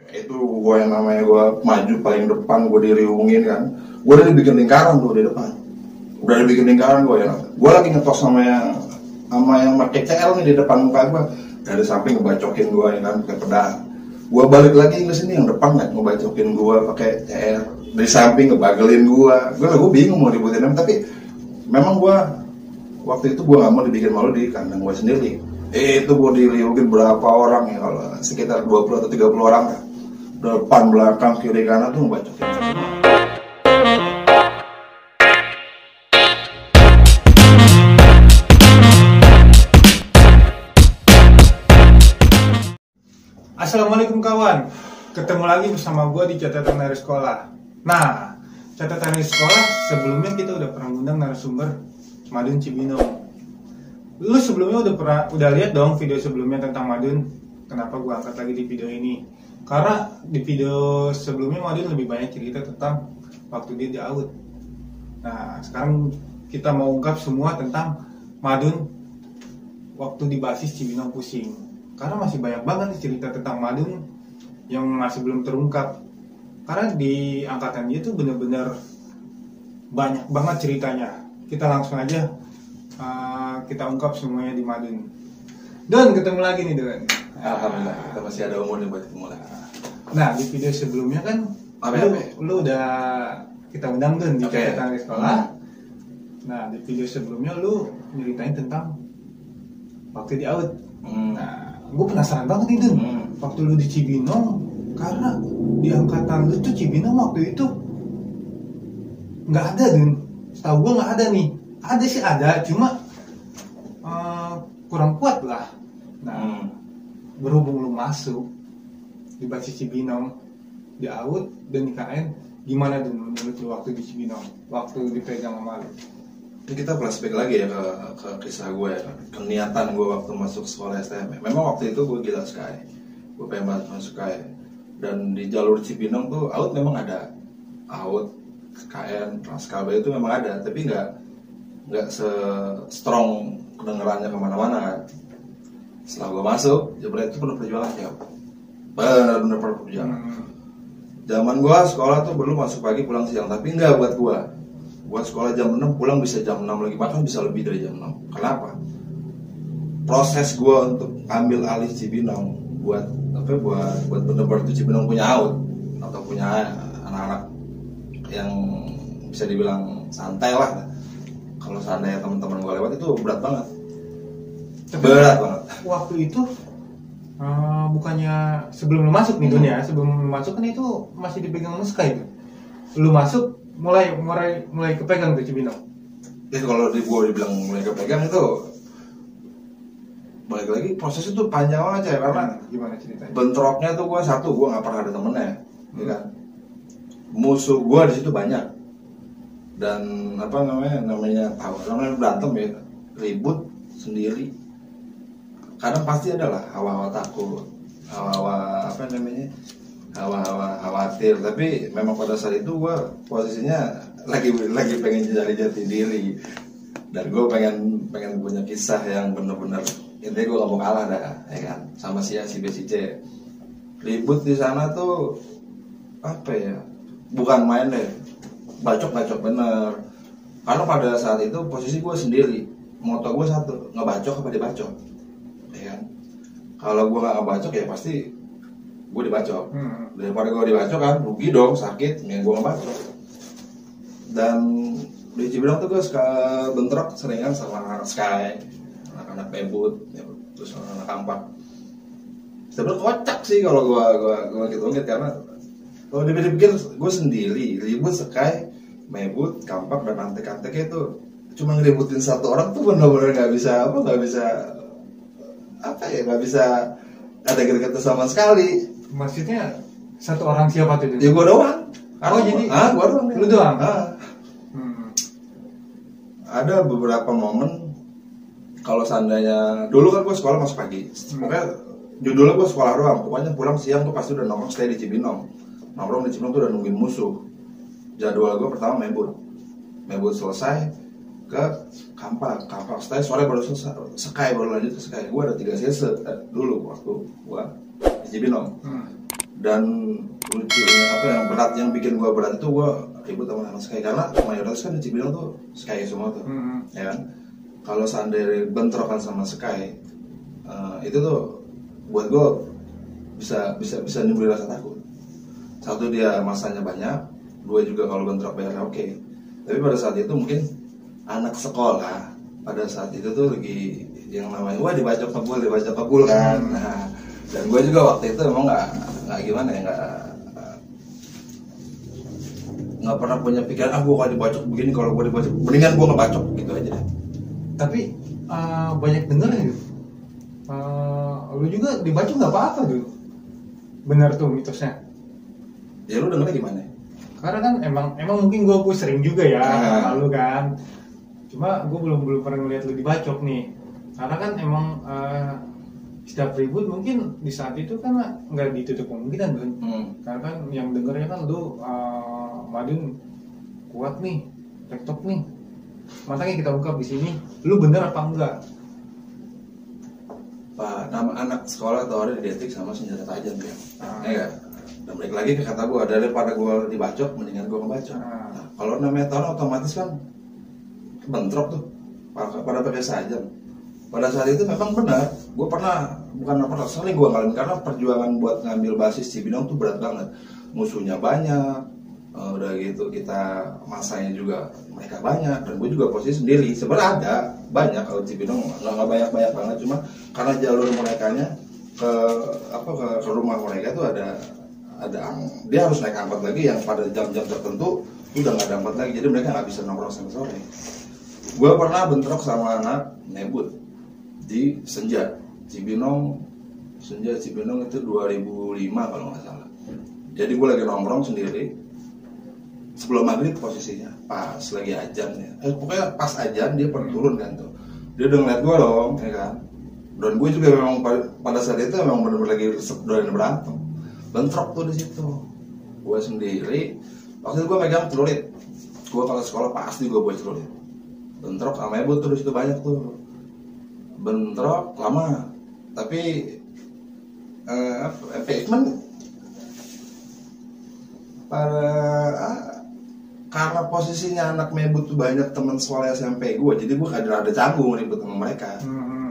Itu gue yang namanya gue maju paling depan, gue diriungin kan. Gue udah dibikin lingkaran tuh di depan. Udah dibikin lingkaran gue ya. Gue lagi ngetos sama yang pakai CL nih di depan muka gue. Dari samping ngebacokin gue ya kan pakai pedang. Gue balik lagi ke sini yang depan nggak ngebacokin gue pakai CL. Dari samping ngebagelin gue. Gue bingung mau ributin apa, tapi memang gue waktu itu gue nggak mau dibikin malu di kandang gue sendiri. Itu gue diriungin berapa orang ya, kalau sekitar 20 atau 30 orang kan. Depan, belakang, kiri, kanan tuh ngebacokin semua. Assalamualaikum kawan, ketemu lagi bersama gue di Catatan Hari Sekolah. Nah, Catatan Hari Sekolah sebelumnya kita udah pernah ngundang narasumber Madun Cibinong. Lu sebelumnya udah lihat dong video sebelumnya tentang Madun. Kenapa gue angkat lagi di video ini? Karena di video sebelumnya Madun lebih banyak cerita tentang waktu dia di AUD. Nah, sekarang kita mau ungkap semua tentang Madun waktu di basis Cibinong Pusing. Karena masih banyak banget nih cerita tentang Madun yang masih belum terungkap. Karena di angkatan dia tuh bener-bener banyak banget ceritanya. Kita langsung aja kita ungkap semuanya di Madun. Don, ketemu lagi nih Don. Alhamdulillah, kita masih ada umur nih buat ketemu lagi. Nah, di video sebelumnya kan lu udah kita undang Don di Catatan Hari Sekolah. Nah, di video sebelumnya lu nyeritain tentang waktu di AUD. Nah, gue penasaran banget nih Dun, waktu lu di Cibinong, karena di angkatan lu tuh Cibinong waktu itu nggak ada Dun, setahu gue nggak ada nih, ada sih ada, cuma kurang kuat lah. Nah, berhubung lu masuk di basis Cibinong, di AUD dan di KN, gimana Dun menurut lu waktu di Cibinong, waktu dipegang sama lu? Ini kita flashback lagi ya ke kisah gue ya, ke niatan gue waktu masuk sekolah STM. Memang waktu itu gue gila Sky, gue pengen banget masuk Sky. Dan di jalur Cibinong tuh AUD memang ada, AUD, KN, Transkaba itu memang ada, tapi nggak se-strong kedengerannya kemana-mana kan. Setelah gue masuk, jebret itu penuh perjuangan ya, benar-benar penuh perjuangan. Zaman gue sekolah tuh belum masuk pagi pulang siang, tapi nggak buat gue. Buat sekolah jam 6, pulang bisa jam 6 lagi, bahkan bisa lebih dari jam 6. Kenapa? Proses gue untuk ambil alih Cibinong buat bener-bener tuh Cibinong punya AUD atau punya anak-anak yang bisa dibilang santai lah. Kalau seandainya teman-teman gue lewat itu berat banget. Berat banget. Waktu itu bukannya sebelum lu masuk nih Dun ya, sebelum lu masuk kan itu masih dipegang Sky itu. Lu masuk mulai kepegang tuh Cibinong. Itu kalau gue dibilang mulai kepegang itu balik lagi proses itu panjang banget ya, karena gimana ceritanya? Bentroknya tuh gue nggak pernah ada temennya, ya kan? Musuh gue di situ banyak dan namanya berantem ya, ribut sendiri. Kadang pasti adalah hawa-hawa takut, hawa-hawa khawatir, tapi memang pada saat itu gue posisinya lagi pengen cari jati diri, dan gue pengen punya kisah yang bener-bener intinya gue gak mau kalah dah, ya kan, sama si A, si B, si C. Ribut di sana tuh apa ya, bukan main deh, bacok bener, karena pada saat itu posisi gue sendiri, moto gue satu, ngebacok apa dibacok, ya kan. Kalau gue gak ngebacok ya pasti gue dibacok. Daripada gue dibacok kan rugi dong, sakit, yang gue ngebacok. Dan di Cibinong tuh gue suka bentrok seringan sama Sky, anak-anak Pebut ya, terus anak Kampak. Sebenarnya kocak sih kalau gue gitu, karena kalau dipikir gue sendiri ribut Sky, Mebut, Kampak dan antek-anteknya itu cuma ngeributin satu orang tuh bener-bener nggak bisa ada greget sama sekali. Maksudnya satu orang siapa tuh? Ya gue doang. Jadi gue doang. Lu doang? Ada beberapa momen kalau seandainya dulu kan gue sekolah masuk pagi, pokoknya judulnya gue sekolah doang, pokoknya pulang siang tuh pasti udah nongkrong stay di Cibinong. Nongkrong di Cibinong tuh udah nungguin musuh. Jadwal gue pertama mebut selesai ke Kampak stay, sore baru selesai Sky, baru lanjut ke Sky. Gue ada 3 sesi dulu waktu gue di Cibinong. Dan lucunya apa yang berat, yang bikin gue berat itu gue ribut sama anak Sky, karena mayoritas kan di Cibinong tuh Sky semua tuh, ya kan. Kalau seandainya bentrokan sama Sky, itu tuh buat gue bisa nimbulin rasa takut. Satu, dia masanya banyak. Dua, juga kalau bentrok bayarnya oke. Tapi pada saat itu mungkin anak sekolah pada saat itu tuh lagi yang namanya wah dibacok kebul kan. Nah, dan gue juga waktu itu emang nggak gimana ya, nggak pernah punya pikiran gue kalau dibacok begini, kalau gue dibacok mendingan gue ngebacok gitu aja deh. Tapi banyak denger ya, lu juga dibacok nggak apa-apa dulu, benar tuh mitosnya? Ya lu dengernya gimana? Karena kan emang mungkin gue sering juga ya lalu kan, cuma gue belum pernah ngeliat lu dibacok nih, karena kan emang setiap ribut mungkin di saat itu kan nggak ditutup kemungkinan kan, karena kan yang dengernya kan lu Madun kuat nih, tektok nih, makanya kita ungkap di sini, lu bener apa enggak? Pak, nama anak sekolah atau ada didetik sama senjata tajam ya, enggak. Dan balik lagi ke kata gue, daripada gue dibacok, mendingan gue ngebacok. Nah, kalau namanya tahun otomatis kan bentrok tuh, pada pakai sajam. Pada saat itu memang benar, gue sering gue ngalamin, karena perjuangan buat ngambil basis Cibinong tuh berat banget. Musuhnya banyak, udah gitu kita masanya juga mereka banyak, dan gue juga posisi sendiri. Sebenarnya ada banyak kalau Cibinong, nggak banyak banget, cuma karena jalur merekanya ke rumah mereka tuh ada dia harus naik angkot lagi yang pada jam-jam tertentu udah nggak ada angkot lagi, jadi mereka nggak bisa nongkrong sampai sore. Gue pernah bentrok sama anak nebut di Senja Cibinong itu 2005 kalau nggak salah. Jadi gue lagi nongkrong sendiri sebelum maghrib posisinya, pas lagi ajan ya, pokoknya pas ajan dia pernah turun kan tuh, dia udah ngeliat gue dong, ya kan. Dan gue juga memang pada saat itu memang benar-benar lagi doyan berantem. Bentrok tuh di situ. Gue sendiri waktu itu gue megang celurit. Gue kalau sekolah pasti gue bawa celurit. Bentrok sama ibu tuh di situ banyak tuh. Bentrok lama. Tapi efekmen karena posisinya anak mebut tuh banyak teman sekolah SMP gue, jadi gue ada canggung ribut sama mereka.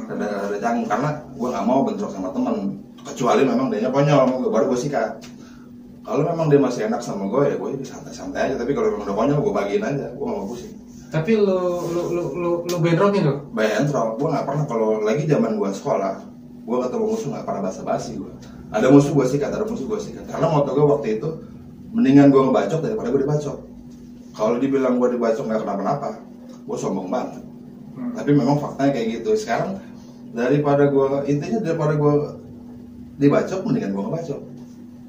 Ada canggung karena gue nggak mau bentrok sama temen, kecuali memang dia konyol, baru gue sikat. Kalau memang dia masih enak sama gue, ya gue santai-santai aja. Tapi kalau memang udah konyol, gue bagiin aja, gue nggak mau pusing. Tapi lu bentrokin tuh? Bentrok, gue nggak pernah. Kalau lagi zaman gue sekolah, gue ketemu musuh nggak pernah basa-basi gue. Ada musuh gue sikat, Karena moto gue waktu itu, mendingan gue ngebacok daripada gue dibacok. Kalau dibilang gue dibacok nggak kenapa-napa, gue sombong banget. Tapi memang faktanya kayak gitu. Sekarang daripada gue dibacok, mendingan gue ngebacok.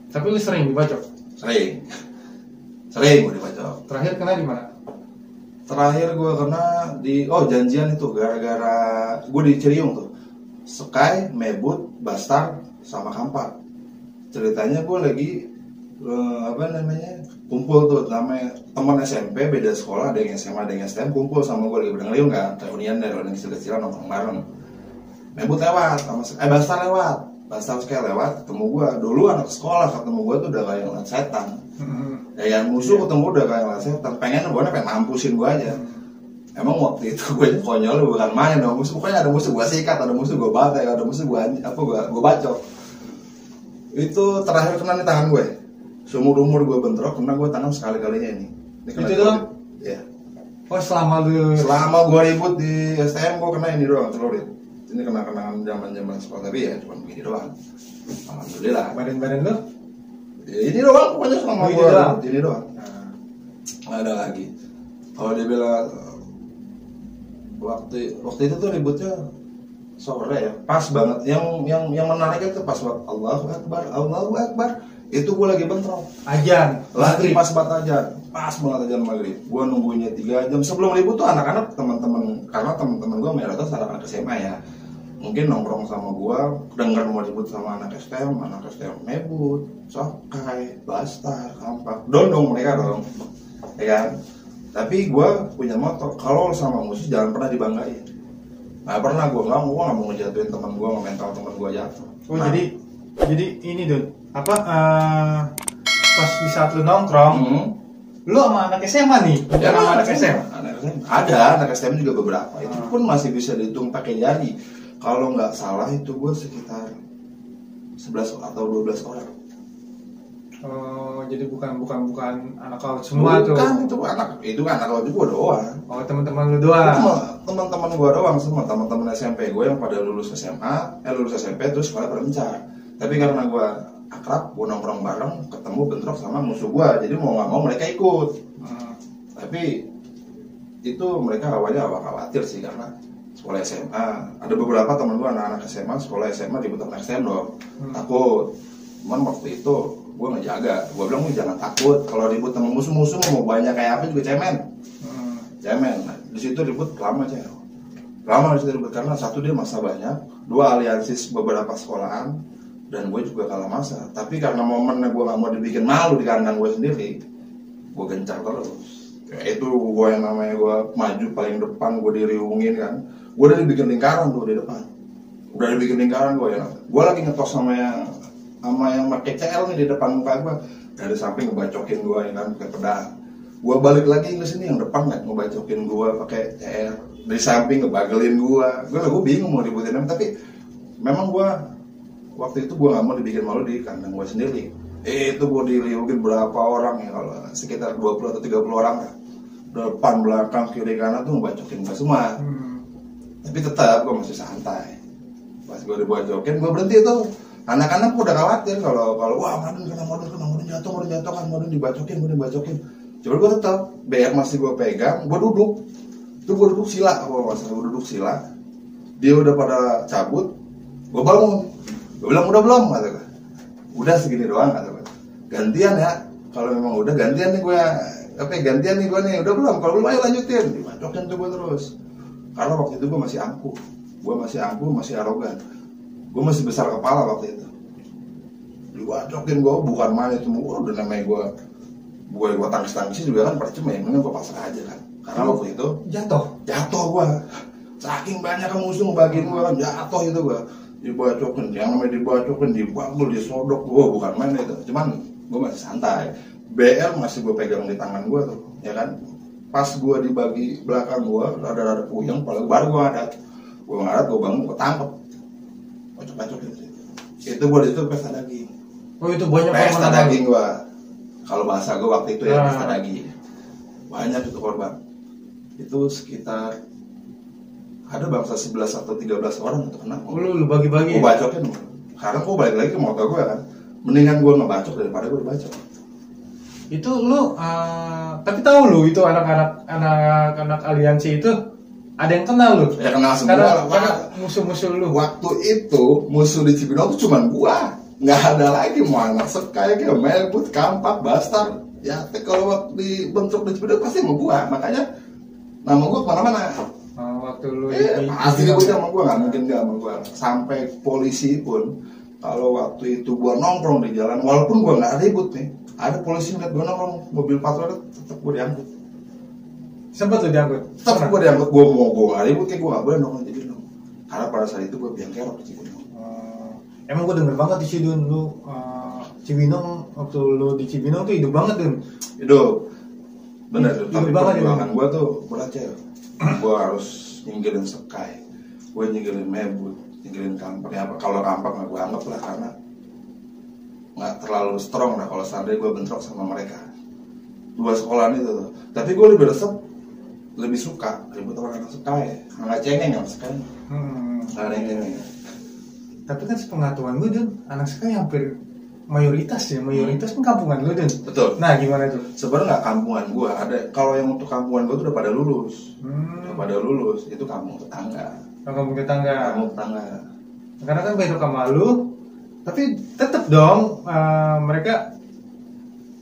Tapi lu sering dibacok? Sering gue dibacok. Terakhir kena di mana? Terakhir gue kena di janjian itu, gara-gara gue di Ciriung tuh, Sky, Mebut, Bastar, sama Kampak. Ceritanya gue lagi kumpul tuh, namanya teman SMP beda sekolah, ada yang SMA, ada yang STM, kumpul sama gue lagi berengeliung kan, reunian kecil-kecilan nongkrong bareng. Mebut lewat, Bastar lewat, Bastar Sky lewat, ketemu gue. Dulu anak sekolah ketemu gue tuh udah kayak ngeliat setan. Ya yang musuh ketemu udah kayak ngeliat setan, pengen mampusin gue aja. Emang waktu itu gue konyol, bukan main dong musuh. Pokoknya ada musuh gue sikat, ada musuh gue bantai, ada musuh gue bacok. Itu terakhir kena di tangan gue. Seumur umur gue bentrok, kena gue tangan sekali-kalinya ini. Itu doang? Iya. Oh selama gue ribut di STM gue kena ini doang, celurit. Ini kenangan zaman sekolah, tapi ya cuma begini doang. Alhamdulillah. Badan lu? Ya, ini doang, pokoknya selama gue ini doang. Nggak ada lagi. Kalau dia bilang waktu itu tuh ributnya sore ya, pas banget. Yang menarik itu pas waktu Allahu Akbar. Itu gue lagi bentrok. Ajan. Lagi pas banget ajan. Pas banget ajan maghrib. Gue nunggunya 3 jam sebelum ribut tuh anak-anak teman-teman, karena teman-teman gue mayoritas anak-anak SMA ya. Mungkin nongkrong sama gue, denger mau ribut sama anak STM Mebut, Sokai, Bastar, Kampak, dong mereka dong, ya kan. Tapi gue punya moto, kalau sama musuh jangan pernah dibanggain. Nggak pernah, gue nggak mau ngejatuhin teman gue, mental teman gue jatuh. Jadi Jadi ini Dun, apa pas di saat lu nongkrong, lu sama anak SMA nih, bukan Ya, sama anak SMA. Anak SMA. Ada, anak SMA juga beberapa. Itu pun masih bisa dihitung pakai jari. Kalau nggak salah itu gue sekitar 11 atau 12 orang. Oh, jadi bukan anak kau semua tuh. Bukan, itu anak lo juga doang. Oh, teman-teman lu doang. Teman-teman gue doang semua, teman-teman SMP gue yang pada lulus SMA, lulus SMP terus sekolah berpencar. Tapi karena gue akrab, gue nongkrong bareng, ketemu bentrok sama musuh gue, jadi mau nggak mau mereka ikut. Tapi itu mereka awalnya khawatir sih karena sekolah SMA. Ada beberapa teman gue anak-anak SMA, sekolah SMA di anak SMA dong, takut. Cuman waktu itu gue ngejaga, gue bilang jangan takut, kalau ribut sama musuh-musuh mau banyak kayak apa juga cemen. Nah, di situ ribut lama di situ ribut karena satu dia masa banyak, dua aliansi beberapa sekolahan, dan gue juga kalah masa. Tapi karena momennya gue gak mau dibikin malu di kandang gue sendiri, gue gencar terus. Ya, itu gue yang namanya gue maju paling depan, gue diriungin kan, gue udah dibikin lingkaran tuh di depan, gue lagi ngetos sama yang pakai CL nih di depan muka gue, dari samping ngebacokin gue ya kan pakai pedang. Gue balik lagi ke sini yang depan nggak ngebacokin gue pakai CL, dari samping ngebagelin gue bingung mau ributin apa. Tapi memang gue waktu itu gue nggak mau dibikin malu di kandang gue sendiri. Itu gue diliukin berapa orang ya, kalau sekitar 20 atau 30 orang lah, depan belakang kiri kanan tuh ngebacokin gue semua. Tapi tetap gue masih santai. Pas gue dibacokin gue berhenti tuh. Anak-anak udah khawatir kalau wah Madun jatuh, dibacokin. Coba gue tetap, BR masih gue pegang, gue duduk. Itu gue duduk sila, dia udah pada cabut, gue bangun. Gue bilang udah belum, kata gue. Udah segini doang, kata gue. Gantian ya, kalau memang udah gantian nih gue nih, udah belum, kalau belum ayo lanjutin. Dibacokin tuh gue terus. Karena waktu itu gue masih angkuh, masih arogan. Gue masih besar kepala waktu itu. Dibacokin gue bukan main itu, udah namanya gue tangkis juga kan percuma ya, mending gue pasrah aja kan. Karena waktu itu jatuh gue. Saking banyak musuh ngebagiin gue kan, jatuh itu gue. Dibacokin, yang namanya dibacokin, dibagul, disodok, gue bukan main itu. Cuman gue masih santai. BR masih gue pegang di tangan gue tuh, ya kan. Pas gue dibagi belakang gue, ada puyeng, baru gue ngadat, gue bangun, gue tangkep. Bacok itu gue di situ pesta daging. Oh itu banyak pesta daging gue. Kalau bahasa gue waktu itu ya pesta daging. Banyak itu korban. Itu sekitar ada bangsa 11 atau 13 orang itu kena. Lu bagi-bagi. Gue bacokin. Karena gue balik lagi ke motor gue kan. Mendingan gue ngebacok daripada gue dibacok. Itu lu tapi tahu lu itu anak aliansi itu ada yang kenal lu? Ya kenal semua. Karena musuh-musuh lu. Waktu itu musuh di Cibinong itu cuma gua, nggak ada lagi. Mau anak sekaya kayak Melbut, Kampak, Bastar. Ya kalau waktu dibentuk di Cibinong pasti sama gua. Makanya nama gua kemana-mana. Waktu lu pasti gua sama gua, nggak mungkin nggak sama gua. Sampai polisi pun kalau waktu itu gua nongkrong di jalan, walaupun gua nggak ribut nih, ada polisi ngeliat gua nongkrong mobil patroli, tetap gua diangkut. Sempat tuh diangkut? Tetap gue diangkut, gue gak ribut kayak gue gak boleh nongkrong di Cibinong. Karena pada saat itu gue biang kerok di Cibinong. Emang gue denger banget di Cibinong lu Cibinong, waktu lu di Cibinong tuh hidup banget Dun. Hidup bener, tapi perjuangan gue tuh berat ya. Gue harus nyinggirin Sekai, gue nyinggirin Mebut, nyinggirin Kampak. Ya, kalau Kampak gak gue anggap lah karena gak terlalu strong lah kalau seandainya gue bentrok sama mereka. Dua sekolahan itu tuh. Tapi gue lebih suka ribut sama anak Sekai, nggak cengeng sama Sekai. Nggak ada yang cengeng. Tapi kan sepengetahuan gue Dun, anak Sekai hampir mayoritas kan kampungan lu Dun. Betul. Nah gimana tuh? Sebenarnya nggak kampungan gue, ada kalau yang untuk kampungan gue tuh udah pada lulus. Itu kampung tetangga. Kampung tetangga. Karena kan beda sama lu, tapi tetep dong mereka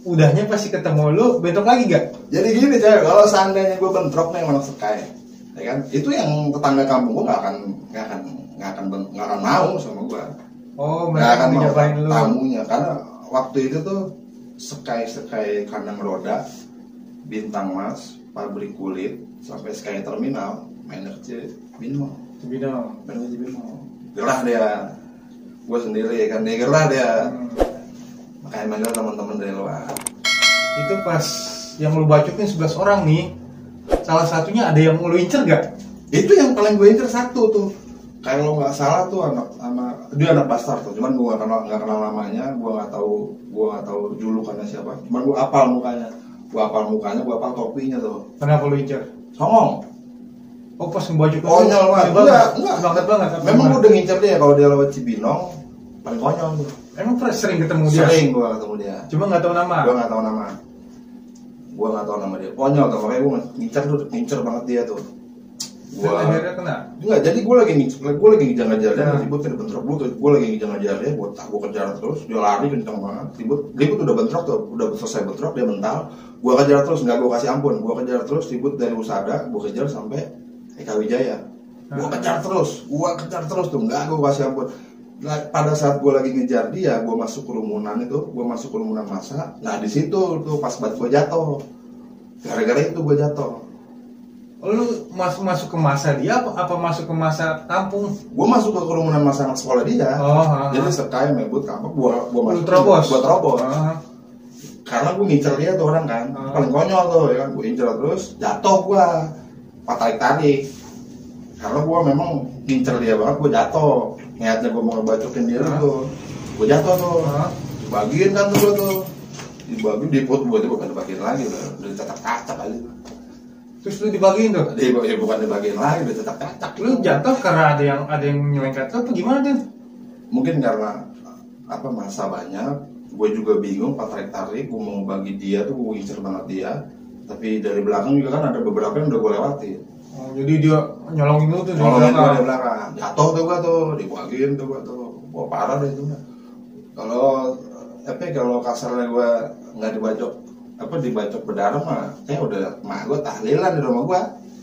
udahnya pasti ketemu lu bentrok lagi gak? Jadi gini cewek, kalau seandainya gue bentrok nih sama Sekai, ya kan, itu yang tetangga kampung gue nggak akan mau sama gue. Oh, mereka akan nyobain lu tamunya, karena waktu itu tuh Sekai kandang roda, Bintang Mas, pabrik kulit, sampai Sekai terminal, manajer Cibinong. Gerah dia. gue sendiri kan, neger lah dia. Makanya manggil teman-teman dari luar. Itu pas yang lu bacokin 11 orang nih, salah satunya ada yang lu incer gak? Itu yang paling gue incer satu tuh. Kalau nggak salah tuh dia anak Bastar tuh, cuman gue nggak kenal namanya, gue nggak tahu julukannya siapa, cuman gue apal mukanya, gue apal topinya tuh. Kenapa lu incer? Songong. Oh pas ngebacokin Konyol banget. Enggak. banget. Memang gue udah ngincer dia kalau dia lewat Cibinong, paling konyol tuh. Emang pernah sering ketemu dia? Sering gue ketemu dia. Cuma nggak tahu nama. Gue nggak tahu nama dia. Konyol tuh, makanya gue ngincer banget dia tuh. Gua akhirnya kena. Enggak, jadi gue lagi ngejar dia, ribut kan bentrok dulu. Gue lagi ngejar dia, gue kejar terus, dia lari kenceng banget, ribut udah bentrok tuh, udah selesai bentrok dia mental, gue kejar terus, nggak gue kasih ampun, gue kejar terus, ribut dari Usada, gue kejar sampai Eka Wijaya, gue kejar terus tuh, nggak gue kasih ampun. Nah, pada saat gue lagi ngejar dia, gue masuk kerumunan massa. Nah di situ tuh pas banget gue jatuh, gara-gara itu gue jatuh. Lu masuk ke masa dia apa masuk ke masa kampung? Gue masuk ke kerumunan masa anak sekolah dia. Jadi sekali mebut kampung, gue masuk. Gue terobos. Karena gue ngincer dia tuh orang kan, paling konyol tuh ya kan, gue incer terus jatuh gue, tarik. Karena gue memang ngincer dia banget, gue jatuh. Niatnya gue mau ngebacokin dia tuh, gue jatuh tuh. Dibagiin kan tuh gue tuh, diput gue tuh bukan dibagiin lagi, udah dicatak-catak aja. Terus lu dibagiin tuh? Ya bukan dibagiin lagi, udah cetak-cetak. Lu jatuh karena ada yang nyelengkat apa gimana tuh? Mungkin karena masa banyak, gue juga bingung, tarik-tarik, gue mau bagi dia tuh, gue incer banget dia. Tapi dari belakang juga kan ada beberapa yang udah gue lewatin. Oh, jadi dia nyolongin lu tuh dari belakang. Jatuh tuh gue tuh, dibagiin tuh gue tuh. Wah parah deh itu. Kalau kasarnya gue nggak dibacok berdarah mah, udah mak gue tahlilan di rumah gue.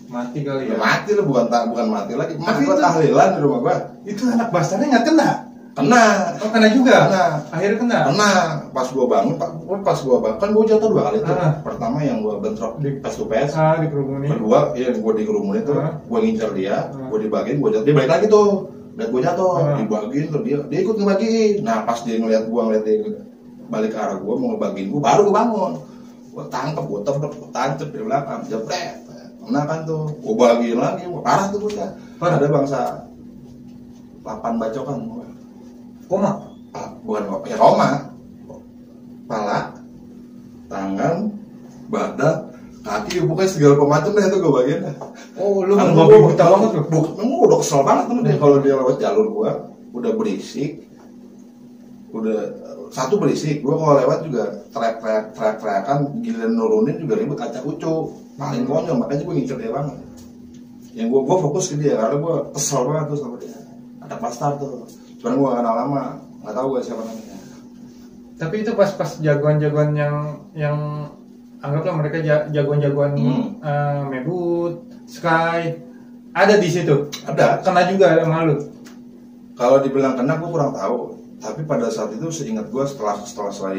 Mati kali ya? Mati lah, bukan mati lagi. Mak gue tahlilan di rumah gue. Itu anak Bastarnya nggak kena? Kena. Oh kena juga? Kena. Akhirnya kena? Kena. Pas gue bangun kan gue jatuh 2 kali tuh. Pertama yang gue bentrok di pas to PS. Dikerumunin. Kedua, gue dikerumunin tuh. Gue ngincer dia, gue dibagiin, gue jatuh. Dia balik lagi tuh. Dan gue jatuh, dibagiin tuh dia ikut ngebagiin. Nah pas dia ngeliat dia balik ke arah gue mau ngebagiin gue, baru gue bangun. Gue tangkep, gue tancep di belakang, jepret. Nah kan tuh, gue bagiin lagi, parah tuh gue ya. Ada bangsa 8 bacokan. Koma? Bukan koma. Pala, tangan, badan, kaki, pokoknya segala macam deh itu gue bagiin. Oh lu ngebabi buta banget loh? Memang udah kesel banget tuh dia kalau dia lewat jalur gue, udah berisik. Satu berisik, gue kalau lewat juga teriak-teriakan, giliran nurunin juga ribut acak ucu, paling konyol, makanya gue ngincer dia banget. Yang gue fokus ke dia karena gue kesel banget tuh sama dia. Ada Bastar tuh, cuman gue gak kenal lama, gak tahu gue siapa namanya. Tapi itu pas jagoan-jagoan yang anggaplah mereka jagoan-jagoan Mebut, Sky, ada di situ. Ada. Kena juga sama lu. Kalau dibilang kena gue kurang tahu. Tapi pada saat itu seingat gue setelah selesai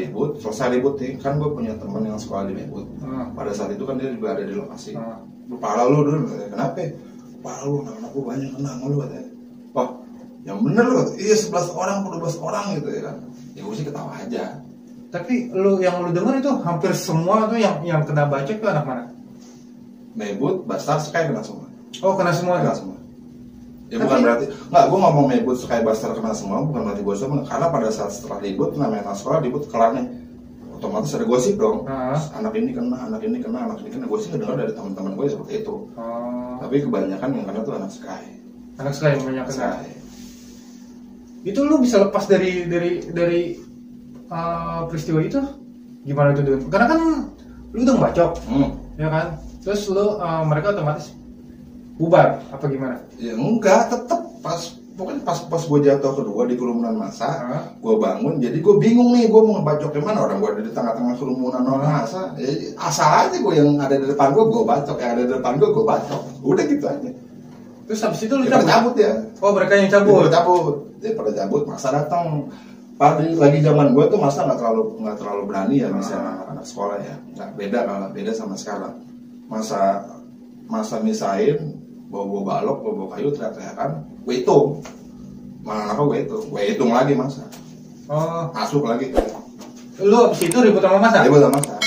ribut nih, kan gue punya teman yang sekolah di Mebut. Pada saat itu kan dia juga ada di lokasi. Lu parah lu dulu, kenapa? Parah lu, anak gue banyak kena sama lu katanya. Wah, yang bener lu, iya 11 orang, 12 orang gitu ya kan. Ya gue sih ketawa aja. Tapi yang lu denger itu hampir semua tuh yang kena bacok tuh anak mana? Mebut, Bastar, Sky kena semua. Oh kena semua? Kena semua. Ya bukan berarti, gue ngomong Mebut, Sky, Bastar kena semua, bukan berarti gue semua. Karena pada saat setelah ribut, namanya sekolah ribut kelar nih, otomatis ada gosip dong. Anak ini kena. Gue sih ngedengar dari teman-teman gue seperti itu. Tapi kebanyakan yang kena tuh anak Sky. Anak Sky yang banyak kena. Itu lu bisa lepas dari peristiwa itu gimana tuh Dun? Karena kan lu udah ngebacok, ya kan? Terus lu mereka otomatis bubar apa gimana? Ya enggak, tetep pokoknya pas gue jatuh kedua di kerumunan massa, gue bangun, jadi gue bingung nih, gue mau ngebacok mana, orang gue ada di tengah-tengah kerumunan massa, ya, asal aja gue yang ada di depan gue bacok, yang ada di depan gue bacok, udah gitu aja. Terus habis itu lu cabut ya? Oh mereka yang cabut? Dia pada cabut, massa datang. Lagi zaman gue tuh massa nggak terlalu berani ya misalnya anak sekolah ya, beda sama sekarang. Masa misain bawa balok, bawa kayu, teriak-teriakan, gue hitung Kenapa gue hitung lagi masa. Oh, Masuk lagi. lu abis itu ribut sama masa? Ribut sama masa.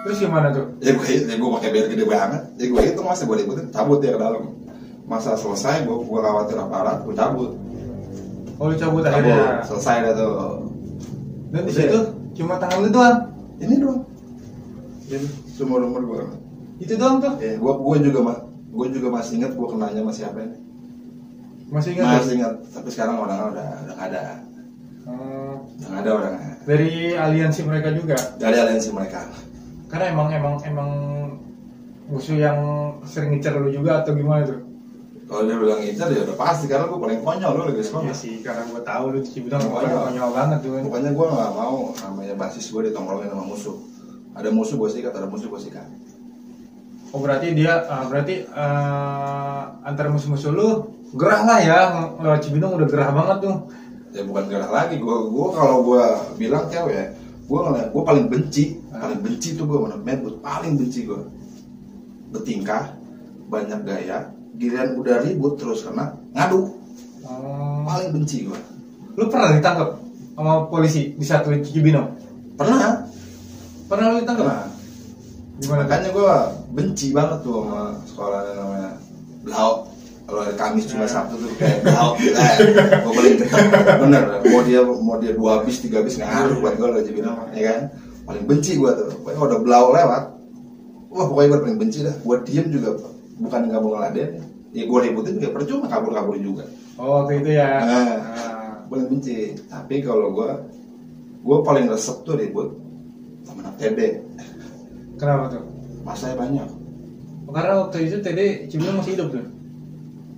Terus gimana tuh? Gue pakai biar gede banget. Gue hitung masa gue ributin, cabut dia ke dalam. Masa selesai, gue khawatir aparat, gue cabut. Oh, lu cabut akhirnya. Selesai dah tuh. Dan di situ cuma tangan lu doang. Ini doang. Ini semua umur gue. Itu doang tuh. Ya, gue juga masih ingat gue kenanya sama siapa ini. Masih ingat? Masih ingat. Tapi sekarang orangnya udah nggak ada. Udah nggak ada orangnya. Dari aliansi mereka juga. Dari aliansi mereka. Karena emang musuh yang sering ngincer lu juga atau gimana tuh? Kalau dia bilang ngincer ya udah pasti karena gue paling konyol lu lagi sekolah. Iya sih, karena gue tahu lu di Cibinong Konyol. konyol banget tuh. Pokoknya gue nggak mau namanya basis gue ditongkrongin sama musuh. Ada musuh gue sikat, ada musuh gue sikat. Oh berarti dia antara musuh-musuh lu gerah lah ya, lewat Cibinong udah gerah banget tuh. Ya bukan gerah lagi, gue kalau gue bilang cewek, gue paling benci tuh gue mana medbut, paling benci gue bertingkah banyak gaya, giliran udah ribut terus kena ngadu, paling benci gue. Lu pernah ditangkap sama polisi di satu Cibinong? Pernah Lu ditangkap? Pernah. Gimana? Makanya gue benci banget tuh sama sekolah yang namanya Blau. Kalau hari Kamis cuma Sabtu tuh kayak Blau. Gue paling bener. Mau dia 2 habis 3 habis nggak ngaruh buat gue lagi bilang, ya kan? Paling benci gue tuh. Pokoknya kalau udah Blau lewat, wah pokoknya gue paling benci dah. Gue diem juga, bukan nggak mau ngeladen. Ya gue ributin juga percuma, kabur juga. Oh waktu itu ya. Paling benci. Tapi kalau gue paling resep tuh ribut sama anak TD. Kenapa tuh? Masanya banyak. Karena waktu itu TD Cibinong masih hidup tuh.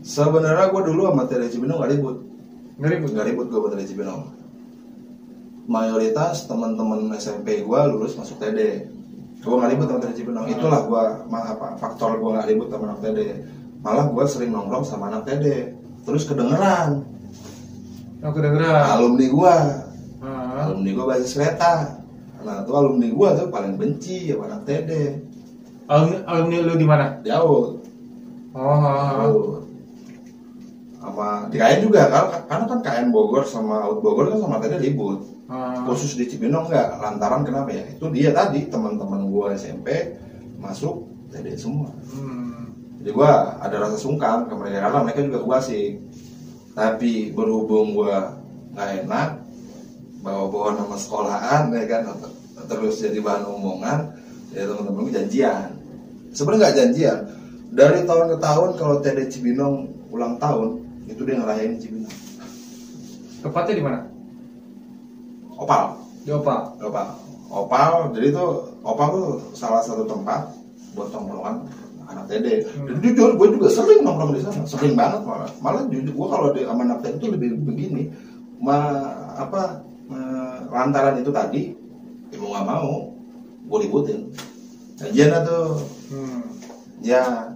Sebenarnya gue dulu sama TD Cibinong gak ribut. Nggak ribut Gue sama TD Cibinong. Mayoritas teman-teman SMP gue lulus masuk TD. Gue gak ribut sama TD Cibinong. Itulah faktor gue gak ribut sama anak TD. Malah gue sering nongkrong sama anak TD. Terus kedengeran. Oh kedengeran. Alumni gue basis kereta. Nah tuh alumni gue tuh paling benci sama anak TD. Alumni lu di mana? Di AUD. Sama di KN juga, karena kan KN Bogor sama AUD Bogor kan sama TD ribut. Khusus di Cibinong enggak, lantaran kenapa ya? Itu dia tadi teman-teman gue SMP masuk TD semua. Jadi gue ada rasa sungkan ke mereka karena mereka juga kubasik. Tapi berhubung gue nggak enak bawa nama sekolahan, ya kan, terus jadi bahan omongan, ya teman-teman gue janjian. Sebenarnya nggak janjian. Dari tahun ke tahun kalau TD Cibinong ulang tahun itu dia ngerayain Cibinong. Tepatnya di mana? Opal. Di Opal. Jadi tuh Opal tuh salah satu tempat buat tongkrongan anak TD. Dan jujur gue juga sering nongkrong di sana, sering banget malah jujur gue kalau di sama anak TD itu lebih begini, lantaran itu tadi, ya mau nggak mau gue ributin. Janjian tuh, ya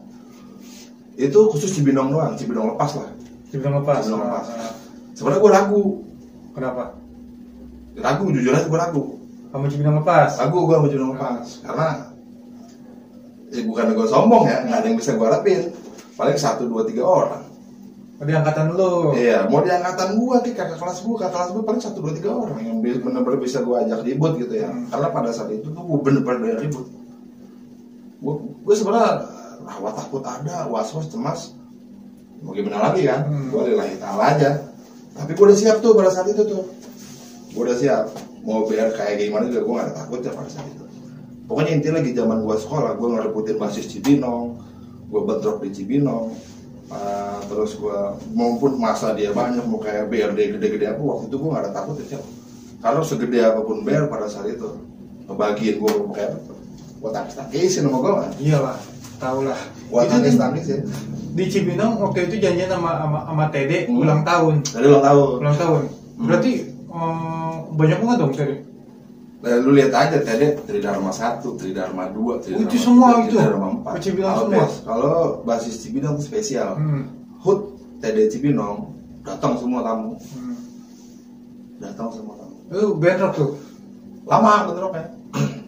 itu khusus Cibinong doang, Cibinong lepas lah. Cibinong lepas. Sebenarnya gue ragu. Kenapa? Jujur aja gue ragu. Kamu Cibinong lepas? Ragu gue sama Cibinong lepas, karena ya bukan gue sombong ya, nggak ada yang bisa gue harapin. Paling 1, 2, 3 orang. Di angkatan lu? Iya, mau di angkatan gue, kakak kelas gue paling 1, 2, 3 orang yang benar-benar bisa gue ajak ribut gitu ya. Karena pada saat itu tuh gue bener-bener ribut. Gue sebenarnya rawat takut ada, was-was, cemas. Mau gimana lagi kan? Gue lillahi ta'ala aja. Tapi gue udah siap tuh pada saat itu tuh. Gue udah siap. Mau biar kayak gimana juga gue gak ada takutnya pada saat itu. Pokoknya intinya lagi zaman gue sekolah, gue ngerebutin basis Cibinong, gue bentrok di Cibinong. Terus gue maupun masa dia banyak mau kayak BRD gede-gede apa, waktu itu gue gak ada takut ya. Karena segede apapun BR pada saat itu ngebagiin gue kayak gue tangkis-tangkisin sama gue kan. Iyalah, tau lah. Gue tangkis-tangkisin. Di Cibinong waktu itu janjian sama TD ulang tahun. Jadi ulang tahun. Berarti banyak banget dong TD. Lu lihat aja TD Tridharma 1, Tridharma 2, Tridharma 3, itu semua itu. Tridharma 4. Cibinong semua. Kalau basis Cibinong itu spesial. HUT TD Cibinong datang semua tamu. Bentrok tuh. Lama bentroknya.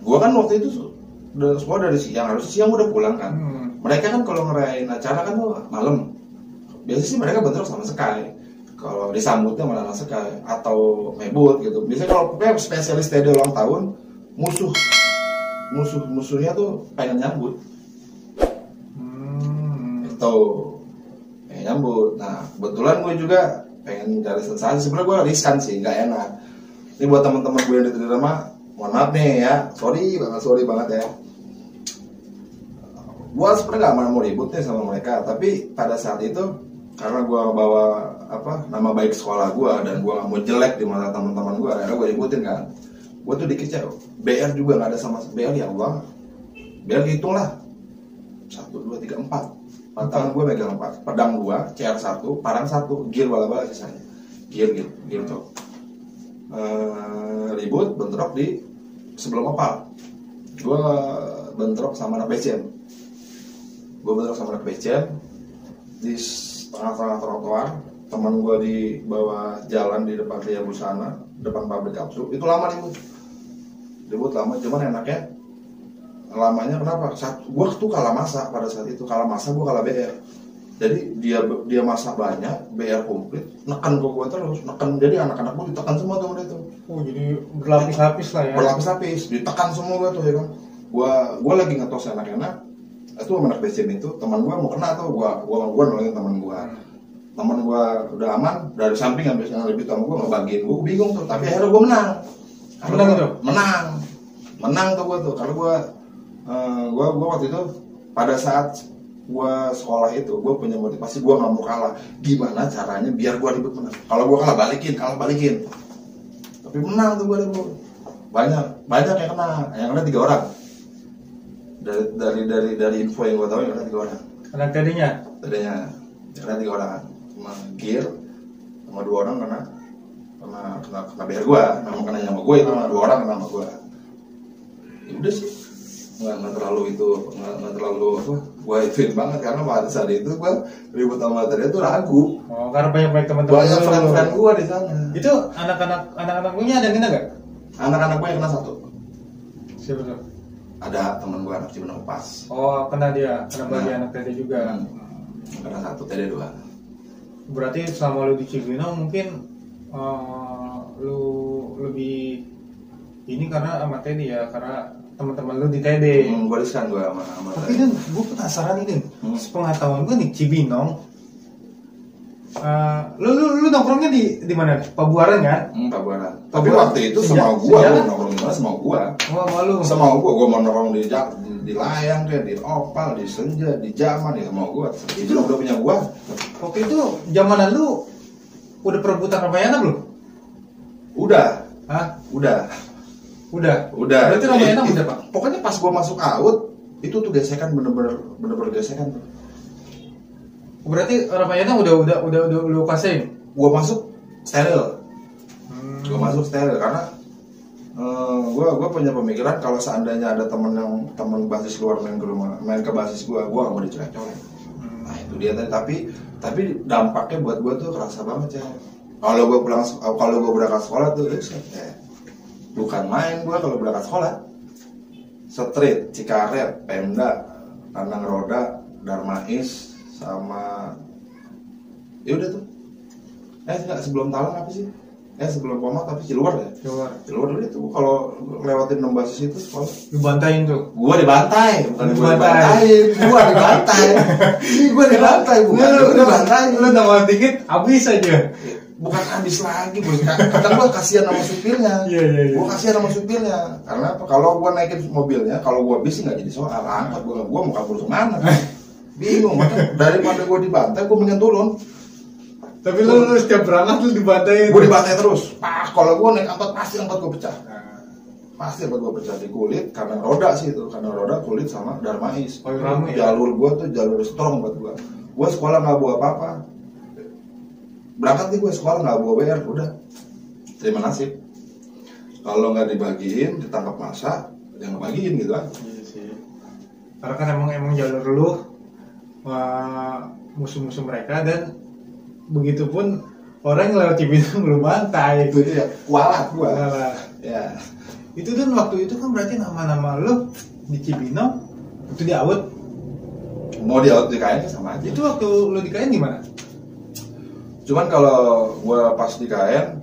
Gua kan waktu itu udah sekolah dari siang, harus siang udah pulang kan. Mereka kan kalau ngerayain acara kan tuh malam. Biasanya sih mereka bentrok sama Sky. kalau disambutnya malah nggak suka atau mebut gitu. Biasanya kalau pokoknya spesialis TD ulang tahun, musuhnya tuh pengen nyambut. Itu pengen nyambut. Nah kebetulan gue juga pengen cari sensasi. Sebenarnya gue riskan sih, nggak enak. Ini buat teman-teman gue yang di rumah, mohon maaf nih ya, sorry banget ya. Gue sebenarnya nggak mau ribut nih sama mereka, tapi pada saat itu karena gue bawa nama baik sekolah gue dan gue nggak mau jelek di mata teman-teman gue, akhirnya gue ributin kan. Gue tuh dikecek, BR juga nggak ada sama BR, ya Allah, BR hitung lah 1, 2, 3, 4 tangan gue megang 4, pedang 2, CR 1, parang 1, gear bala-bala sisanya, gear tuh. Ribut bentrok di sebelum opal, gue bentrok sama anak BCM. Di tengah-tengah trotoar, teman gue di bawah jalan di depan Ria Busana, depan pabrik kapsul. Itu lama ribut lama, cuman enaknya lamanya kenapa? Gue tuh kalah masa pada saat itu, gue kalah BR. Jadi dia masa banyak, BR komplit, neken gue terus, jadi anak-anak gue ditekan semua tuh udah itu. Oh jadi berlapis-lapis lah ya? Berlapis-lapis, ditekan semua gue tuh ya kan. Gue lagi ngetos enak-enak, itu anak BCM itu, teman gue mau kena tuh, gue nolongin teman gue udah aman, dari samping habis lebih sama gue ngebagiin, gue bingung tuh, tapi akhirnya gue menang tuh gue tuh, karena gue waktu itu pada saat gue sekolah itu, gue punya motivasi, gue nggak mau kalah, gimana caranya biar gue ribut menang, kalau gue kalah balikin, tapi menang tuh gue banyak yang kena 3 orang. Dari info yang gue tahu yang ada 3 orang. Anak tadinya ada 3 orang, sama gear, sama 2 orang kena BR gue, memang kena sama gue itu, 2 orang kena sama gue. Ya udah sih, nggak terlalu gue ituin banget, karena pada saat itu gue ribut sama materi itu ragu. Oh, karena banyak teman-teman. Banyak friend gue di sana. Itu anak-anak gue ada yang kena nggak? Anak-anak gue yang kena 1. Siapa tuh? Ada temen gue anak Cibinong pas. Oh, kena bagi anak TD juga. Kena 1, TD 2. Berarti selama lu di Cibinong mungkin lu lebih ini karena sama TD ya, karena teman-teman lu di TD. Gue riskan gue sama tapi Dan, gue penasaran ini, sepengetahuan gue nih Cibinong. Lu nongkrongnya di mana? Pabuaran kan? Pabuaran. Tapi waktu itu sama gua nongkrong di mana sama gua. Oh, malu. Sama gua mau nongkrong di Layang kayak di Opal, di Senja, di Zaman ya sama gua. Itu udah punya gua. Waktu itu zamanan lu udah perebutan Ramayana belum? Udah. Hah? Udah. Berarti Ramayana udah, Pak? Pokoknya pas gua masuk AUD itu tuh gesekan bener-bener gesekan tuh. Berarti Ramayana udah lu kuasain? Gua masuk steril. Karena gua punya pemikiran kalau seandainya ada teman basis luar main ke basis gua nggak mau dicolek-colek. Nah itu dia tadi. Tapi dampaknya buat gua tuh kerasa banget ya. Kalau gua berangkat sekolah tuh bukan main gua kalau berangkat sekolah. Street, Cikaret, Pemda, Kandang Roda, Darmais, sama ya udah tuh. Enggak, sebelum Talang apa sih? Sebelum Pomat tapi Ciluar ya? Ciluar dulu itu kalau lewatin 6 basis itu sekolah. Dibantayin tuh? Gua dibantai, bukan gua dibantai. Gua dibantai, bukan gua dibantai. Lu nongol dikit, habis aja. Bukan habis lagi, bro. Kadang gua kasihan sama supirnya. Iya. Gua kasihan sama supirnya. Karena apa? Kalau gua naikin mobilnya, kalau gua bis nggak jadi soal. Angkat gua mau kabur kemana? Bingung, makanya daripada gua dibantai, gua mending turun. Tapi lu setiap berangkat lu dibantai. Gue dibantai terus. Kalau gue naik angkot pasti angkot gue pecah. Pasti angkot gue pecah di kulit, karena roda sih itu, karena roda kulit sama Darmais. Jalur gue tuh jalur strong buat gue. Gue sekolah nggak bawa apa-apa. Berangkat nih gue sekolah nggak bawa BR, udah terima nasib. Kalau nggak dibagiin, ditangkap masa, yang ngebagiin gitu kan. Iya sih. Karena kan emang jalur lu musuh-musuh mereka, dan begitupun orang yang lewat Cibinong belum bantai. Itu ya kualat gua. Ya. Itu Dan waktu itu kan berarti nama-nama lu di Cibinong itu di AUD. Mau di AUD di KN sama aja. Itu waktu lu di KN gimana? Cuman kalau gue pas di KN,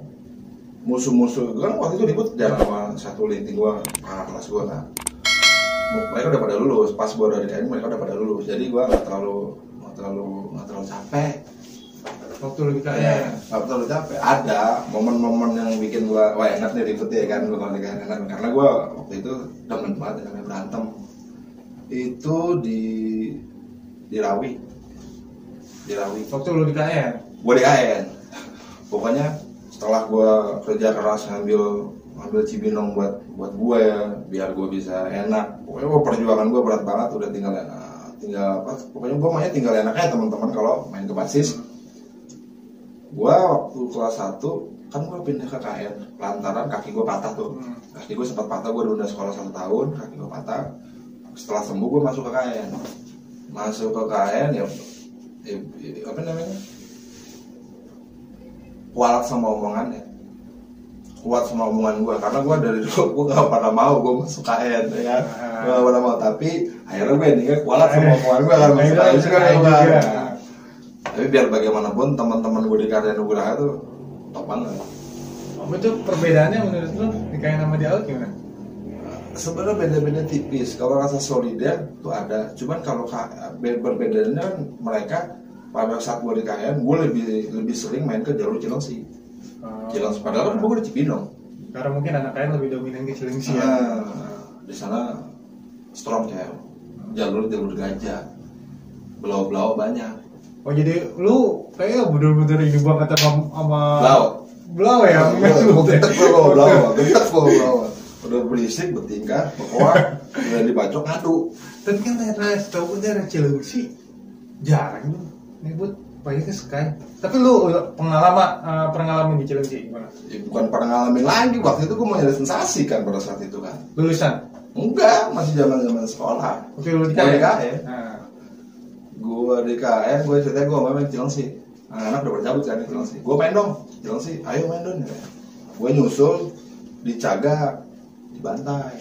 musuh-musuh gue kan waktu itu ribut jangan sama satu linting gue, kelas gue kan. Mereka udah pada lulus, pas gue dari KN mereka udah pada lulus, jadi gue nggak terlalu capek. Waktu lu di KN. Nggak terlalu capek. Ada momen-momen yang bikin gue wah enak nih ribet ya kan, gue kalau di KN enak karena gue waktu itu demen banget namanya berantem. Itu di Rawi. Waktu lu di KN. Gue di KN. Pokoknya setelah gue kerja keras ngambil Cibinong buat gue ya, biar gue bisa enak. Pokoknya perjuangan gue berat banget, udah tinggal apa? Pokoknya gue mainnya tinggal enaknya teman-teman kalau main ke basis. Gue waktu kelas 1 kan gue pindah ke KN lantaran kaki gue patah tuh. Kaki gue sempat patah, gue udah sekolah 1 tahun, kaki gue patah. Setelah sembuh gue masuk ke KN. Ya apa namanya? Kuat sama omongan gue karena gue dari dulu gue gak pernah mau gue masuk KN ya kan, gue gak pernah mau, tapi akhirnya gue nih kuat sama omongan gue kan masuk KN juga kan. Tapi biar bagaimanapun teman-teman gue di KN Nugraha tuh top banget. Itu perbedaannya menurut lu di KN sama di AUD gimana? Sebenarnya beda-beda tipis. Kalau rasa solider tuh ada, cuman kalau perbedaannya kan mereka pada saat gue di KN, gue lebih sering main ke jalur Cilengsi. Cilengsi padahal kan gue di Cibinong. Karena mungkin anak KN lebih dominan ke Cilengsi ya. Di sana strong kayak jalur gajah, belau banyak. Oh jadi lu kayak bener-bener ini banget sama belau ya? Gentek belau. Udah berisik, bertingkah, berkoar, udah dibacok ngadu. Tapi kan daerah setahu gue daerah Cilengsi jarang tuh nyebut banyak ke Sky. Tapi lu pengalaman di Cilengsi gimana? Ya, bukan pengalaman lagi, waktu itu gue mau nyari sensasi kan pada saat itu kan. Lulusan? Enggak, masih zaman sekolah. Oke, lu di KN. Gue di KN, gue cerita gue main Cilengsi. Anak udah bercabut kan di Cilengsi. Gue main dong, Cilengsi, ayo main dong. Gue nyusul, dijaga, dibantai.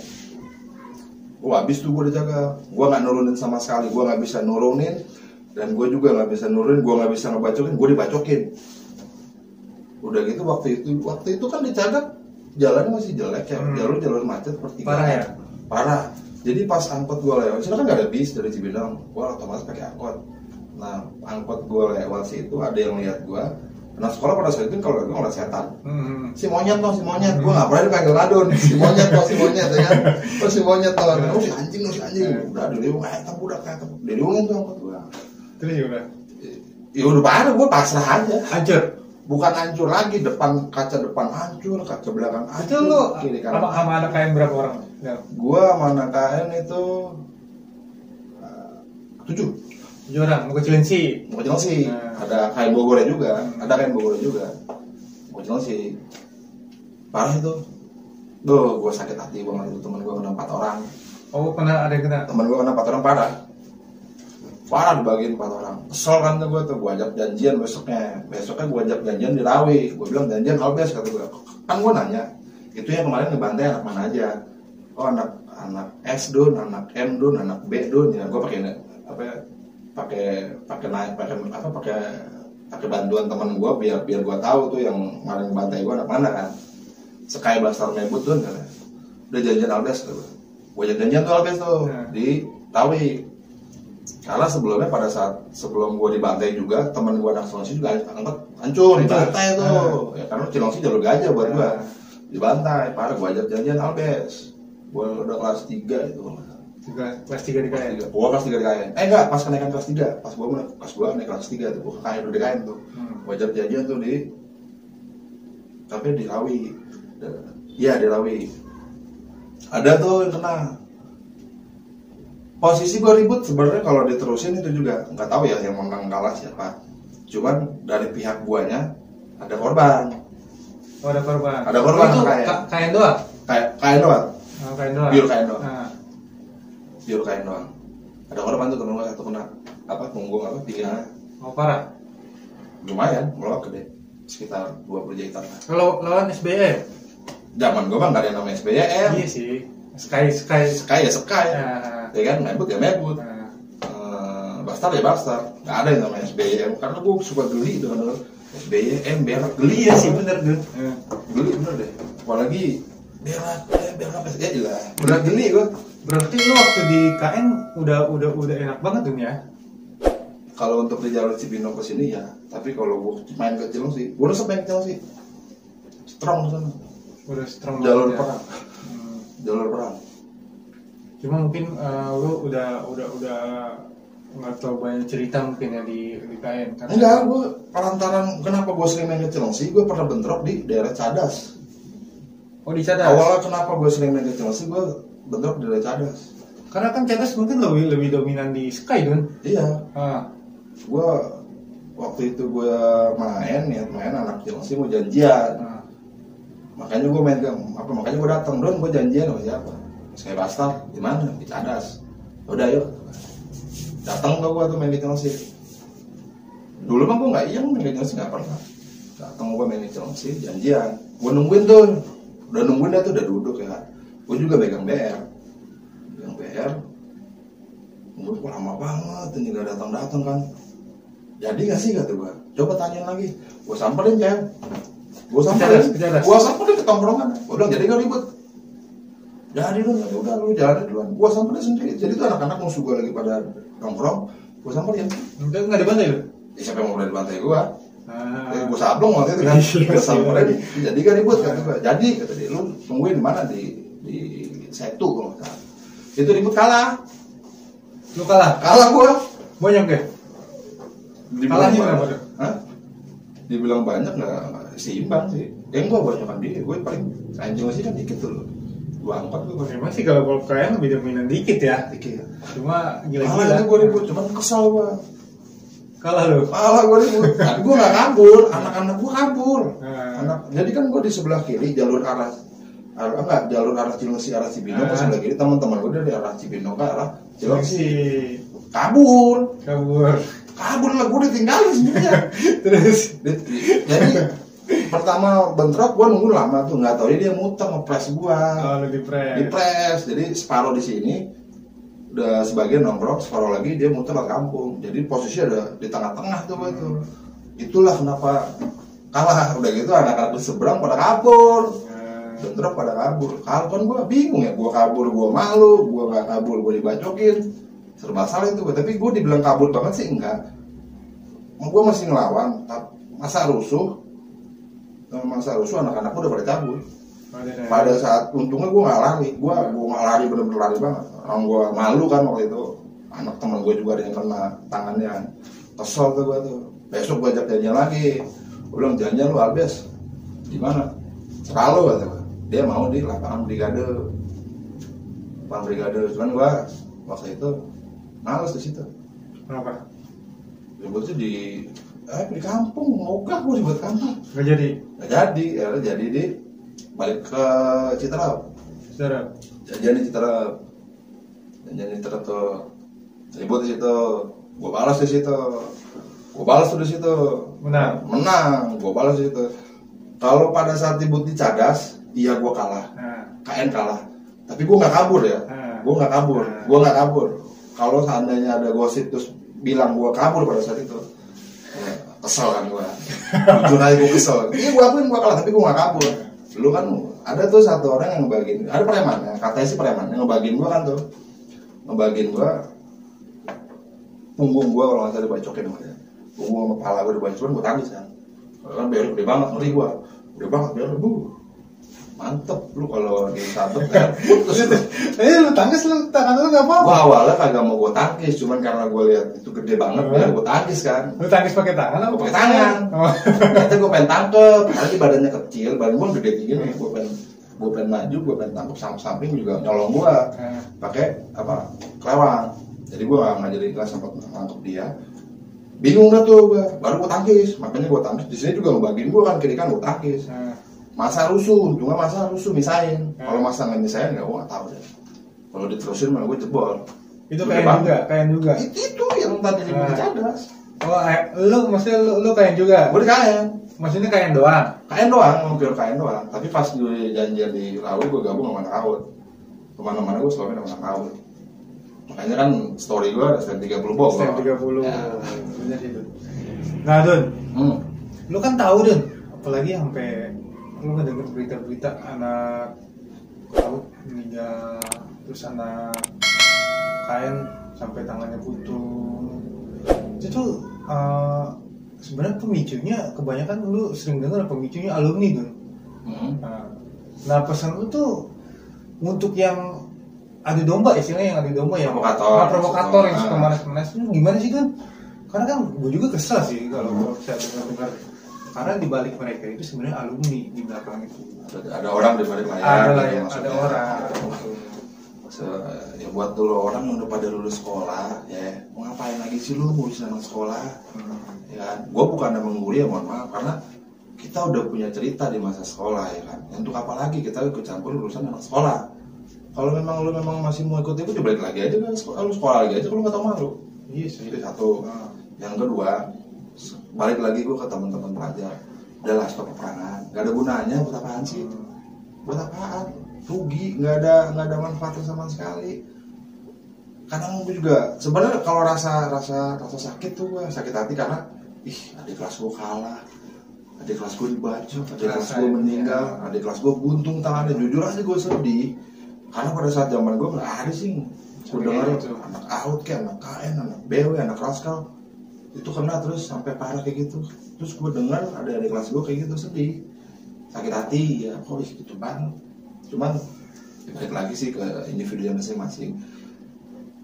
Habis tuh gue dijaga. Gue nggak nurunin sama sekali, gue nggak bisa nurunin. Dan gue juga nggak bisa nurunin, gue nggak bisa ngebacokin, gue dibacokin. Udah gitu waktu itu kan dijaga, jalannya masih jelek ya, jalur macet pertigaan. Parah. Jadi pas angkot gue lewat, sini kan nggak ada bis dari Cibinong, gue otomatis pakai angkot. Nah angkot gue lewat situ ada yang lihat gue. Nah sekolah pada saat itu kalau gue ngeliat setan, si monyet, gue nggak pernah dipanggil radon, si monyet ya kan, si monyet tuh, si anjing, udah diliung, budak diliungin tuh angkot gue. Terus gimana? Ya udah parah, gue pasrah aja. Hancur? Bukan hancur lagi, kaca depan hancur, kaca belakang hancur. Itu lu sama anak KN berapa orang? Gue sama anak KN itu 7 orang, mau ke Cilengsi. Ada KN Bogor juga, Mau Cilengsi. Parah itu. Duh, gue sakit hati banget itu, temen gue kena 4 orang. Oh, ada yang kena? Temen gue kena 4 orang parah dibagiin 4 orang. Kesel kan gue ajak janjian besoknya gue ajak janjian di Rawi. Gue bilang janjian Albes, kata gue. Kan gue nanya, itu yang kemarin ngebantai anak mana aja? Oh anak S don, anak M don, anak B don. Ya gue pakai bantuan teman gue biar gue tahu tuh yang kemarin ngebantai gue anak mana kan. Sky Blaster Mebut don kan. Udah janjian Albes, kata gue. Gue ajak janjian tuh Albes tuh di Rawi. Karena sebelumnya pada saat sebelum gue dibantai juga, teman gue anak Cilengsi juga hancur dibantai tuh. Ya karena Cilengsi jalur gajah buat gue. Dibantai, parah. Gue ajak janjian Albes. Gue udah kelas 3 itu. Kelas 3 di KN? Gue kelas 3 di KN. Enggak, pas kenaikan kelas 3. Pas gue naik kelas 3 tuh. Gue ke KN, udah di KN tuh. Gue ajak janjian tuh tapi di Rawi. Iya di Rawi. Ada tuh yang kena. Posisi gue ribut sebenarnya kalau diterusin itu juga nggak tahu ya yang menang kalah siapa. Cuman dari pihak guanya ada korban. Oh ada korban. Ada korban. Itu KN doang. KN doang. Oh, KN doang. Biar KN doang. Biar KN doang. Ada korban tuh temen gue satu kena punggung pinggirannya. Oh parah. Lumayan, melok gede. Sekitar 20 jahitan. Kalau lawan SBY? Zaman gue bang nggak ada yang namanya SBY. Iya sih. Sky. Ya kan, mebut. Bastar ya Bastar. Nggak ada yang namanya SBY. Karena gue suka geli dengan SBY berak geli Iya sih bener Dun. geli bener deh, apalagi berak ya jelas berak geli gue. Berarti lu waktu di KN udah enak banget Dun ya? Kalau untuk di jalur Cibinong ke sini ya, tapi kalau gue main ke Cilengsi, gue udah main ke Cilengsi strong di sana. Udah strong Jalur banget ya? perang, jalur perang. Cuma mungkin lu udah nggak tahu banyak cerita mungkin ya di KN. Karena Enggak, gue lantaran kenapa gue sering main ke Cilengsi, gue pernah bentrok di daerah Cadas. Oh di Cadas. Awalnya kenapa gue sering main ke Cilengsi, gue bentrok di daerah Cadas. Karena kan Cadas mungkin lebih dominan di Sky Dun. Iya, Ah. gue waktu itu gue niat main anak Cilengsi mau janjian. Ah. Makanya gue main ke makanya gue datang Don, gue janjian sama siapa? Saya Bastard di mana? Di Cadas. Udah yuk. Datang ke gue tuh main di Cilengsi. Dulu mah gue nggak main di Cilengsi nggak pernah. Datang gue main di Cilengsi janjian. Gue nungguin tuh, udah nungguin dia tuh udah duduk ya. Gue juga pegang BR. Gue lama banget ini gak datang kan. Jadi nggak sih kata gue. Coba tanyain lagi. Gue samperin kan. Gue samperin ke tongkrongan. Gue bilang jadi gak ribet. Jadi lu udah lu jalan duluan. Gue samperin sendiri. Jadi tuh anak-anak musuh gue lagi pada nongkrong. Gue samperin. Nggak dibantai lu? Ya, siapa yang mau boleh dibantai gue? Ah. Gue sablong waktu itu kan. Gue samperin. Jadi gak ribet kata gue. Jadi kata dia lu tungguin di mana di Setu kalau nggak salah. Itu ribut kalah. Lu kalah? Kalah gue. Banyak ya? Kalahnya berapa tuh? Hah? Dibilang banyak nggak seimbang sih. Enggak banyakan dia. Gue paling anjing sih kan dikit tuh. 24 gue paling. Memang sih kalau KN lebih dominan dikit ya. Dikit. Cuma Kalah gila-gila. itu gue ribut, cuman kesal gue. Kalah lu? Kalah gue ribut. Tapi gue nggak kabur, anak-anak gue kabur. Nah. Jadi kan gue di sebelah kiri jalur jalur arah Cilengsi arah Cibinong ke sebelah kiri, teman-teman gue dari arah Cibinong ke arah Cilengsi. Kabur lah, gue ditinggalin sendirian. Terus Jadi pertama bentrok gue nunggu lama tuh, nggak tahu dia muter ngepres gue. lu Dipres. Jadi separuh di sini udah sebagian nongkrong, separuh lagi dia muter ke kampung. Jadi posisi ada di tengah-tengah tuh gue tuh. Itulah kenapa kalah. Udah gitu anak-anak di seberang pada kabur. Bentrok pada kabur. Kalau kan gue bingung ya, gue kabur gue malu, gue nggak kabur gue dibacokin. Serba salah itu gue. Tapi gue dibilang kabur banget sih enggak. Gue masih ngelawan. Masa rusuh anak-anak udah pada cabut. Pada saat untungnya gue nggak lari, gue nggak lari, bener-bener lari banget. Orang gue malu kan waktu itu. Anak teman gue juga ada yang kena tangannya. Kesel tuh gue tuh. Besok gue ajak janjian lagi. Gue bilang janjian lu Albes di mana? Selalu kata gue. Dia mau di lapangan brigade. Cuman gue waktu itu males di situ. Kenapa? Ributnya di kampung, mogah gue ribut kampung. Nggak jadi? Nggak jadi, ya jadi di balik ke Citerap. Janjian di Citerap tuh, ribut di situ. Gue balas di situ. Menang, gue balas di situ. Kalau pada saat ribut di Cadas, iya gue kalah. KN kalah. Tapi gue nggak kabur ya. Gue nggak kabur. Kalau seandainya ada gosip terus bilang gue kabur pada saat itu, ya, kesel kan gue. Jujur aja gue kesel. Iya gue akuin gue kalah, tapi gue nggak kabur. Dulu kan ada tuh satu orang yang ngebagiin, ada preman ya, katanya sih preman yang ngebagiin gue kan tuh, punggung gue kalau nggak salah dibacokin sama dia. Punggung sama kepala gue dibacokin, gue tangis kan. Kan biar gede banget, ngeri gue. Gede banget biar mantep lu kalau disabet kan putus lu. Lu tangkis lu, tangan lu nggak apa-apa. Gua awalnya kagak mau gue tangkis, cuman karena gue lihat itu gede banget, ya gue tangkis kan. Lu tangkis pakai tangan apa? Pakai tangan. Ternyata gue pengen tangkep, karena badannya kecil, badan gue gede gini, gue pengen maju, gue pengen tangkep samping juga nyolong gue, pakai kelewang. Jadi gue nggak jadi kelas sempat nangkep dia. Bingung dah tuh gue, baru gue tangkis, makanya gue tangkis. Di sini juga ngebagiin gue kan, kiri kan gue tangkis. Masa rusuh misain. Kalau masa nggak misain nggak, gue nggak tahu deh. Kalau diterusin malah gue jebol. Itu kain juga. Itu yang tadi di Cadas. Oh, maksudnya lu kain juga? Gue di kain. Maksudnya kain doang? Kain doang. Tapi pas gue janjian di Raut, gue gabung sama anak Raut. Kemana-mana gue selalu sama anak Raut. Makanya kan story gue ada STM 30 Bogor. STM 30. Ya. Bener itu. Nah Dun, Lu kan tahu Dun, apalagi sampai lu ngedenger berita-berita anak laut meninggal, terus anak kain sampai tangannya putus. Itu tuh sebenarnya pemicunya kebanyakan lu sering dengar pemicunya alumni Dun. Nah pesan lu tuh untuk yang adu domba, istilahnya yang adu domba, yang provokator yang suka manas-manas, itu gimana sih kan? Karena kan gue juga kesel sih kalau gue bisa dengar, karena di balik mereka itu sebenarnya alumni di belakang itu. Ada orang di balik layar. Ada orang. Ya buat dulu orang udah pada lulus sekolah, ya mau ngapain lagi sih lu ngurusin anak sekolah? Ya kan, gue bukan mengguri ya, mohon maaf, karena kita udah punya cerita di masa sekolah ya kan. Untuk apa lagi kita ikut campur urusan anak sekolah? Kalau memang lu masih mau ikut itu, balik lagi aja kan, lu sekolah lagi aja kalau nggak tahu malu. Yes, itu satu. Yang kedua, balik lagi gue ke teman-teman pelajar, udahlah stop peperangan, nggak ada gunanya. Buat apaan sih? Buat apaan? Rugi, nggak ada manfaatnya sama sekali. Kadang gue juga sebenarnya kalau rasa sakit tuh, gue sakit hati karena adik kelas gue kalah, adik kelas gue dibacok, adik kelas gue meninggal, adik kelas gue buntung tangannya. Jujur aja gue sedih, karena pada saat zaman gue nggak ada sih gue dengar anak AUD kayak anak KN, anak BW, anak Raskal itu kena terus sampai parah kayak gitu. Terus gue dengar ada adik kelas gue kayak gitu, sedih, sakit hati ya, kok gitu banget. Cuman balik lagi sih ke individu masing-masing.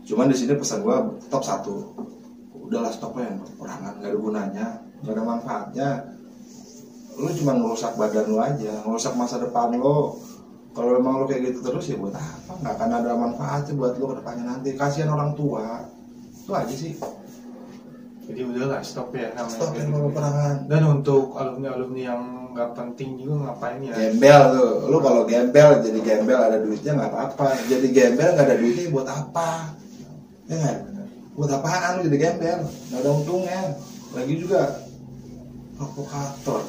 Cuman di sini pesan gue tetap satu, udahlah stop ya peperangan, nggak ada gunanya, nggak ada manfaatnya. Lu cuma ngerusak badan lu aja, ngerusak masa depan lo. Kalau memang lo kayak gitu terus ya buat apa? Nggak akan ada manfaatnya buat lo ke depannya nanti. Kasihan orang tua, itu aja sih. Jadi udahlah stop ya namanya. Stop ya peperangan. Dan untuk alumni yang nggak penting juga ngapain ya? Gembel tuh, lu kalau gembel jadi gembel ada duitnya nggak apa-apa. Jadi gembel nggak ada duitnya buat apa? Ya kan? Buat apaan lu jadi gembel? Nggak ada untungnya. Lagi juga provokator,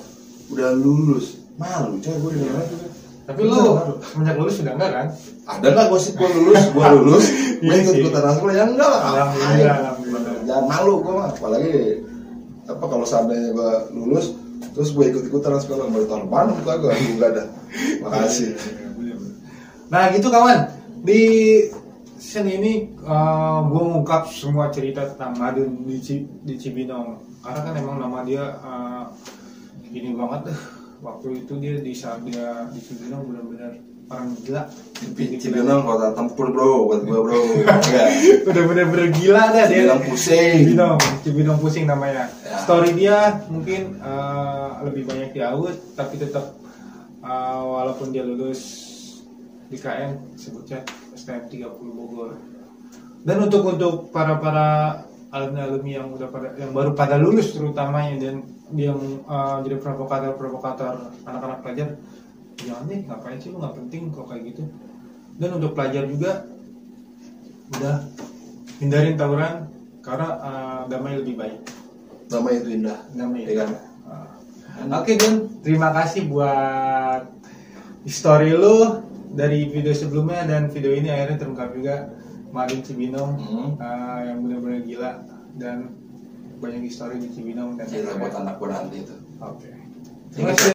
udah lulus, malu coy gue di mana juga. Tapi lu semenjak lulus sudah enggak kan? Ada nggak gosip gue lulus? Gue lulus, gue ikut-ikutan sekolah ya enggak lah. Alhamdulillah. Jangan malu gue mah, apalagi apa kalau seandainya gue lulus terus gue ikut-ikutan sekolah, baru tahun depan gue nggak ada. Makasih. Nah gitu kawan, di season ini gue ngungkap semua cerita tentang Madun di Cibinong. Karena kan emang nama dia ini banget. Waktu itu dia di saat dia di Cibinong benar-benar orang gila. Cibinong kota tempur bro, buat gue bro. Udah benar-benar gila dah dia. Cibinong pusing. Cibinong pusing namanya. Ya. Story dia mungkin lebih banyak di AUD, tapi tetap walaupun dia lulus di KN sebutnya STM 30 Bogor. Dan untuk para alumni yang baru pada lulus terutamanya dan yang jadi provokator anak-anak pelajar, jangan deh, ngapain sih lu, nggak penting kok kayak gitu. Dan untuk pelajar juga udah hindarin tawuran karena damai lebih baik. Damai itu indah. Damai. Ya kan? Oke Gun, terima kasih buat story lu dari video sebelumnya, dan video ini akhirnya terungkap juga Madun Cibinong yang benar-benar gila dan banyak histori di Cibinong dan gila buat anak gue nanti itu. Oke. Terima kasih.